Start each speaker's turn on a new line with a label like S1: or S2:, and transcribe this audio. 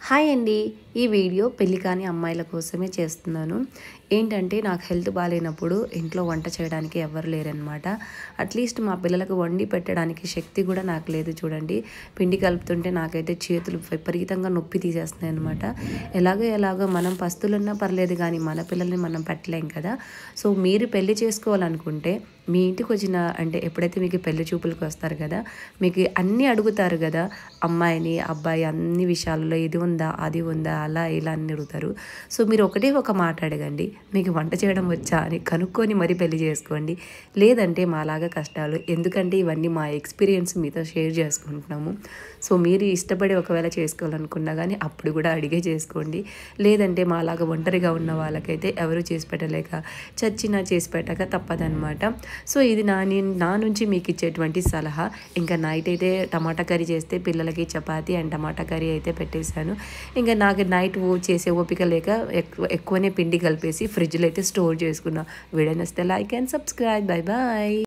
S1: Hi అండి. ఈ video పెళ్లి కాని అమ్మాయిల కోసమే చేస్తున్నాను. ఏంటంటే నాకు హెల్త్ బాలేనప్పుడు ఇంట్లో వంట చేయడానికి ఎవ్వరు లేరనమాట. అట్లీస్ట్ మా పిల్లలకు వండి పెట్టడానికి శక్తి కూడా నాకు లేదు చూడండి. పిండి కలుపుతుంటే నాకైతే చేతులు విపరీతంగా నొప్పి తీసేస్తున్నాయి అనమాట. ఎలాగో మనం పస్తులున్నా పర్లేదు కానీ మన పిల్లల్ని మనం పెట్టలేం కదా. సో మీరు పెళ్లి చేసుకోవాలనుకుంటే మీ ఇంటికి వచ్చిన అంటే ఎప్పుడైతే మీకు పెళ్లి చూపులకు వస్తారు కదా, మీకు అన్నీ అడుగుతారు కదా, అమ్మాయిని అబ్బాయి అన్ని విషయాల్లో ఇది ఉందా అది ఉందా అలా ఇలా అన్ని అడుగుతారు. సో మీరు ఒకటే ఒక మాట అడగండి, మీకు వంట చేయడం వచ్చా అని కనుక్కొని మరీ పెళ్లి చేసుకోండి. లేదంటే మాలాగా కష్టాలు ఎందుకంటే ఇవన్నీ మా ఎక్స్పీరియన్స్ మీతో షేర్ చేసుకుంటున్నాము. సో మీరు ఇష్టపడి ఒకవేళ చేసుకోవాలనుకున్నా కానీ అప్పుడు కూడా అడిగే చేసుకోండి. లేదంటే మాలాగా ఒంటరిగా ఉన్న వాళ్ళకైతే ఎవరు చేసి పెట్టలేక చచ్చినా చేసి పెట్టక తప్పదనమాట. సో ఇది నా నుంచి మీకు ఇచ్చేటువంటి సలహా. ఇంకా నైట్ అయితే టమాటా కర్రీ చేస్తే పిల్లలకి చపాతీ అండ్ టమాటా కర్రీ అయితే పెట్టేశాను. ఇంకా నాకు నైట్ చేసే ఓపిక లేక ఎక్కువనే పిండి కలిపేసి ఫ్రిడ్జ్లో అయితే స్టోర్ చేసుకున్నా. వీడియో నచ్చితే like and subscribe. Bye bye.